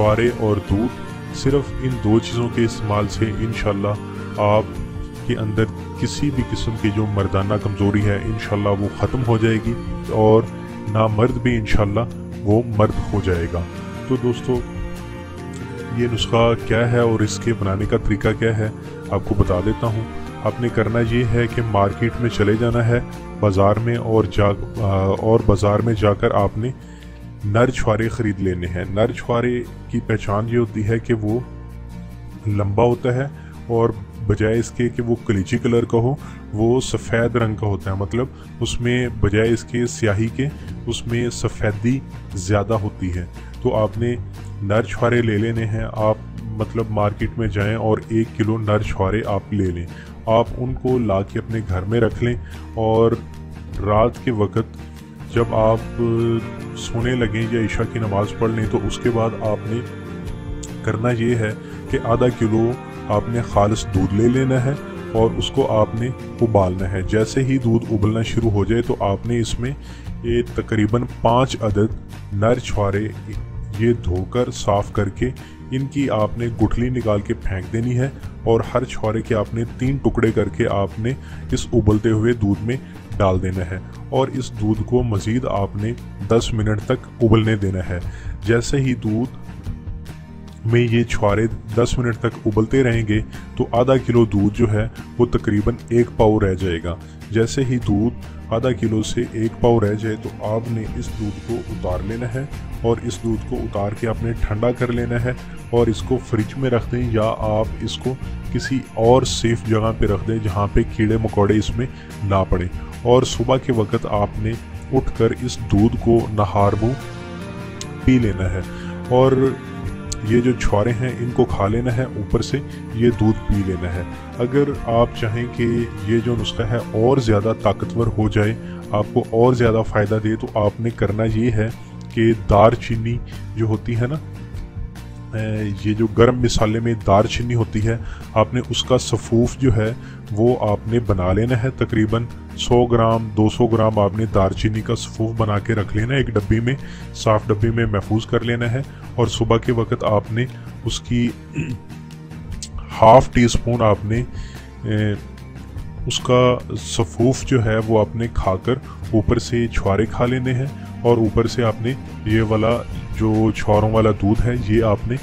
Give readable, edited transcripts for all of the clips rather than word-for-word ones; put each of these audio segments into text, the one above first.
छुआरे और दूध, सिर्फ इन 2 चीज़ों के इस्तेमाल से इंशाल्लाह आप के अंदर किसी भी किस्म की जो मर्दाना कमज़ोरी है इंशाल्लाह वो ख़त्म हो जाएगी और नामर्द भी इंशाल्लाह वो मर्द हो जाएगा। तो दोस्तों ये नुस्खा क्या है और इसके बनाने का तरीका क्या है आपको बता देता हूँ। आपने करना ये है कि मार्केट में चले जाना है बाज़ार में और बाज़ार में जाकर आपने नर छुआरे ख़रीद लेने हैं। नर छुआरे की पहचान ये होती है कि वो लंबा होता है और बजाय इसके कि वो कलीची कलर का हो वो सफ़ेद रंग का होता है, मतलब उसमें बजाय इसके स्याही के उसमें सफ़ेदी ज़्यादा होती है। तो आपने नर छुआरे ले लेने हैं। आप मतलब मार्केट में जाएं और 1 किलो नर छुआरे आप ले लें। आप उनको ला के अपने घर में रख लें और रात के वक्त जब आप सोने लगें या इशा की नमाज़ पढ़ लें तो उसके बाद आपने करना ये है कि आधा किलो आपने खालिस दूध ले लेना है और उसको आपने उबालना है। जैसे ही दूध उबलना शुरू हो जाए तो आपने इसमें ये तकरीबन 5 अदद नर छुआरे ये धोकर साफ़ करके इनकी आपने गुठली निकाल के फेंक देनी है और हर छुआरे के आपने 3 टुकड़े करके आपने इस उबलते हुए दूध में डाल देना है और इस दूध को मज़ीद आपने 10 मिनट तक उबलने देना है। जैसे ही दूध में ये छुआरे 10 मिनट तक उबलते रहेंगे तो आधा किलो दूध जो है वो तकरीबन 1 पाव रह जाएगा। जैसे ही दूध आधा किलो से 1 पाव रह जाए तो आपने इस दूध को उतार लेना है और इस दूध को उतार के आपने ठंडा कर लेना है और इसको फ्रिज में रख दें या आप इसको किसी और सेफ जगह पे रख दें जहाँ पे कीड़े मकोड़े इसमें ना पड़े। और सुबह के वक्त आपने उठकर इस दूध को नहार मुँह पी लेना है और ये जो छुआरे हैं इनको खा लेना है, ऊपर से ये दूध पी लेना है। अगर आप चाहें कि ये जो नुस्खा है और ज़्यादा ताकतवर हो जाए, आपको और ज़्यादा फ़ायदा दे, तो आपने करना ये है कि दारचीनी जो होती है ना, ये जो गरम मसाले में दारचीनी होती है, आपने उसका सफ़ूफ जो है वो आपने बना लेना है। तकरीबन 100 ग्राम 200 ग्राम आपने दारचीनी का सफ़ूफ बना के रख लेना है, एक डब्बी में, साफ़ डब्बी में महफूज कर लेना है और सुबह के वक्त आपने उसकी ½ टीस्पून आपने उसका सफ़ूफ जो है वो आपने खाकर ऊपर से छुआरे खा लेने हैं और ऊपर से आपने ये वाला जो छुआरों वाला दूध है ये आपने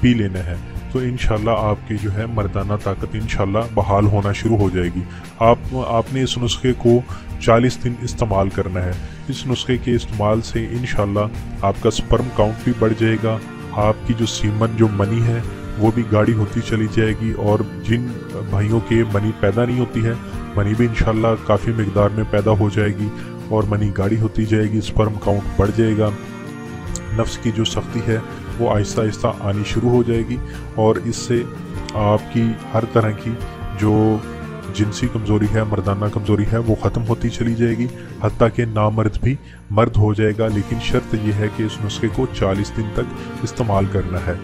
पी लेना है। तो इंशाल्लाह आपकी जो है मर्दाना ताकत इंशाल्लाह बहाल होना शुरू हो जाएगी। आपने इस नुस्खे को 40 दिन इस्तेमाल करना है। इस नुस्खे के इस्तेमाल से इंशाल्लाह आपका स्पर्म काउंट भी बढ़ जाएगा, आपकी जो सीमन जो मनी है वो भी गाढ़ी होती चली जाएगी और जिन भाइयों के मनी पैदा नहीं होती है मनी भी इंशाल्लाह काफ़ी मिकदार में पैदा हो जाएगी और मनी गाढ़ी होती जाएगी, स्पर्म काउंट बढ़ जाएगा, नफ्स की जो सख्ती है वो आहिस्ता आहिस्ता आनी शुरू हो जाएगी और इससे आपकी हर तरह की जो जिनसी कमज़ोरी है, मर्दाना कमज़ोरी है, वो ख़त्म होती चली जाएगी, हत्ता कि नामर्द भी मर्द हो जाएगा। लेकिन शर्त यह है कि इस नुस्खे को 40 दिन तक इस्तेमाल करना है।